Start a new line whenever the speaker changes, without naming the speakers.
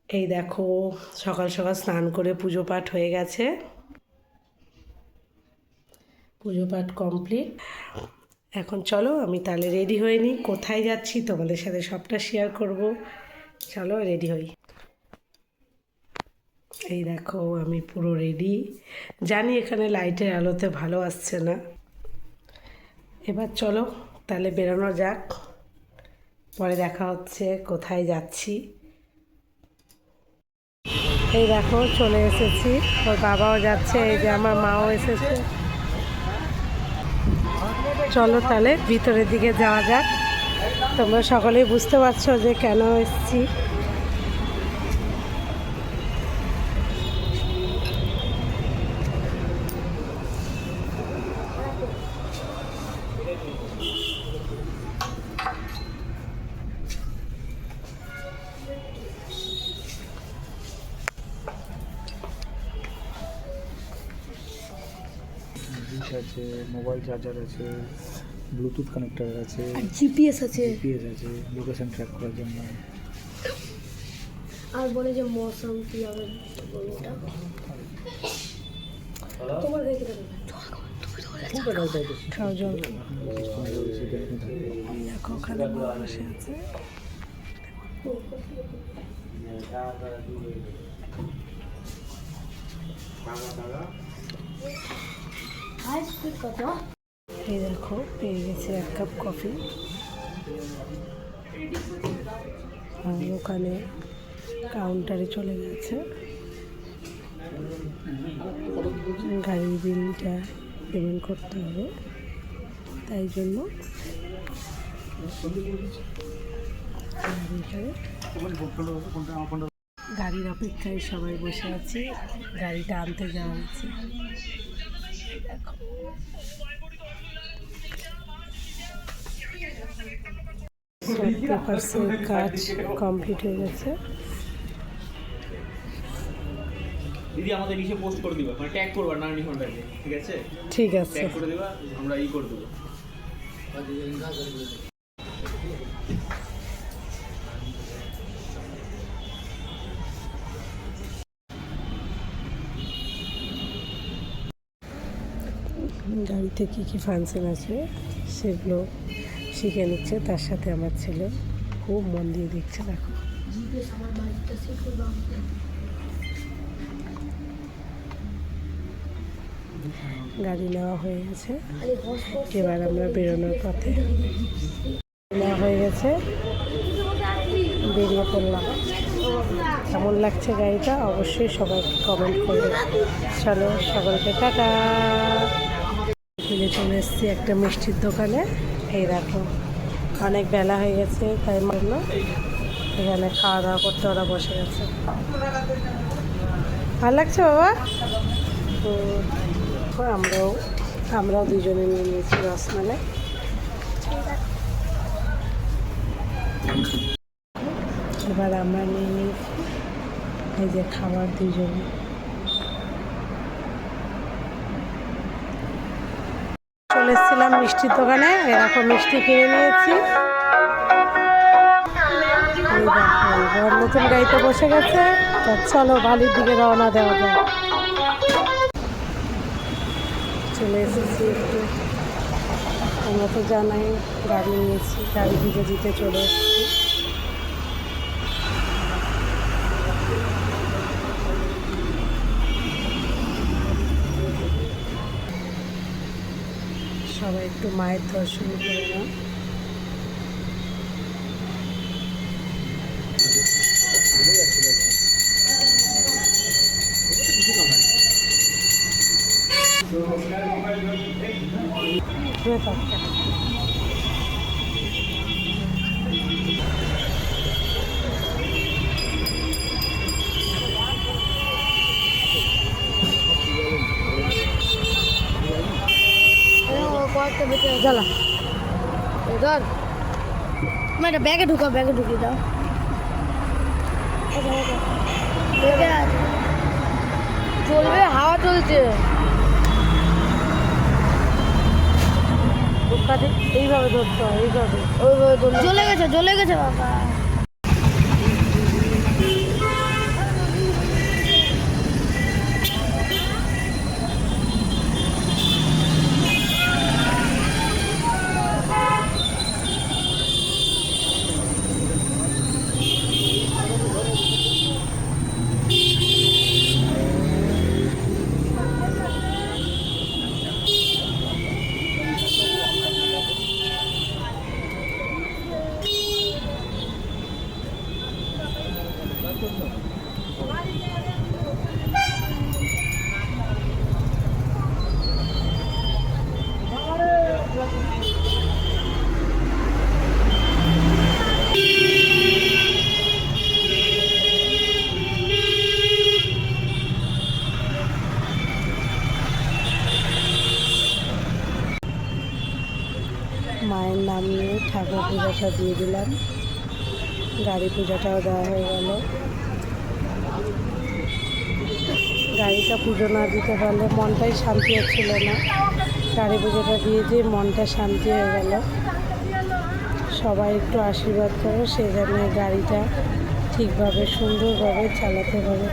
এই দেখো সকাল সকাল স্নান করে পুজো পাঠ হয়ে গেছে, পুজো পাঠ কমপ্লিট। এখন চলো আমি তাহলে রেডি হয়ে নিই, কোথায় যাচ্ছি তোমাদের সাথে সবটা শেয়ার করব। চলো রেডি হই। এই দেখো আমি পুরো রেডি। জানি এখানে লাইটের আলোতে ভালো আসছে না, এবার চলো তাহলে বেরোনো যাক, পরে দেখা হচ্ছে কোথায় যাচ্ছি। এই দেখো চলে এসেছি, ওর বাবাও যাচ্ছে, এই যে আমার মাও এসেছে। চলো তাহলে ভিতরের দিকে যাওয়া যাক। তোমরা সকলেই বুঝতে পারছো যে কেন এসেছি।
আছে, মোবাইল চার্জার আছে, ব্লুটুথ কানেক্টর আছে,
জিপিএস আছে,
লোকেশন ট্র্যাক করার জন্য।
আর বলে যে মৌসুম কি হবে ওটা তোমার গায়ে কেটে দেবে।
খাও জল। দেখো ওখানে বসে আছে। এই দেখো পেয়ে গেছি 1 কাপ কফি। আর ওখানে কাউন্টারে চলে গেছে, গাড়ির বিলটা পেমেন্ট করতে হবে, তাই জন্য গাড়ির অপেক্ষায় সবাই বসে আছি, গাড়িটা আনতে যাওয়া হচ্ছে। দেখো পেপারসের কাজ কমপ্লিট হয়ে গেছে।
দিদি আমাদের নিচে পোস্ট করে দিবা, মানে ট্যাগ করবা না নিশনটাকে, ঠিক আছে?
ঠিক আছে,
ট্যাগ করে দিবা, আমরা ই করে দেবো।
গাড়িতে কী কী ফাংশন আছে সেগুলো শিখে নিচ্ছে, তার সাথে আমার ছেলে খুব মন দিয়ে দেখছে। দেখো গাড়ি নেওয়া হয়ে গেছে, এবার আমরা বেরোনোর পথে। নেওয়া হয়ে গেছে, বেরিয়ে পড়লাম। কেমন লাগছে গাড়িটা অবশ্যই সবাইকে কমেন্ট করবে। চলো সকলকে টাটা। চলে এসেছি একটা মিষ্টির দোকানে। এই দেখো অনেক বেলা হয়ে গেছে, তাই মারলো এখানে খাওয়া দাওয়া করতে ওরা বসে গেছে। ভালো লাগছে বাবা? তো আমরাও দুজনে নিয়ে নিয়েছি রসমালাই। এবার আমরা নিয়ে নিয়েছি এই যে খাবার দুজনে। চলে এসেছিলাম মিষ্টির দোকানে, এরকম মিষ্টি কিনে নিয়েছি। নতুন গাড়িতে বসে গেছে, চলো বাড়ির দিকে রওনা দেওয়া যায়। চলে এসেছি একটু, আমরা তো জানাই গাড়ি নিয়েছি, গাড়ি দিতে দিতে চলে এসেছি। সবাই একটু মায়ের দর্শন করে নাও। জ্বালা
ধর এটা ব্যাগে ঢুকাও, ব্যাগে ঢুকিয়ে দাও। চলবে, হাওয়া চলছে।
এইভাবে ধরতে হয়, এইভাবে
ওইভাবে জ্বলে গেছে, জ্বলে গেছে বাবা।
মায়ের নাম নিয়ে ঠাকুর পূজাটা দিয়ে দিলাম, গাড়ি পূজাটাও দেওয়া হয়ে গেল। গাড়িটা পুজো না দিতে পারলে মনটাই শান্তি হচ্ছিল না, গাড়ি পুজোটা দিয়ে দিয়ে মনটা শান্তি হয়ে গেল। সবাই একটু আশীর্বাদ করো, সেই জন্য গাড়িটা ঠিকভাবে সুন্দরভাবে চালাতে পারে।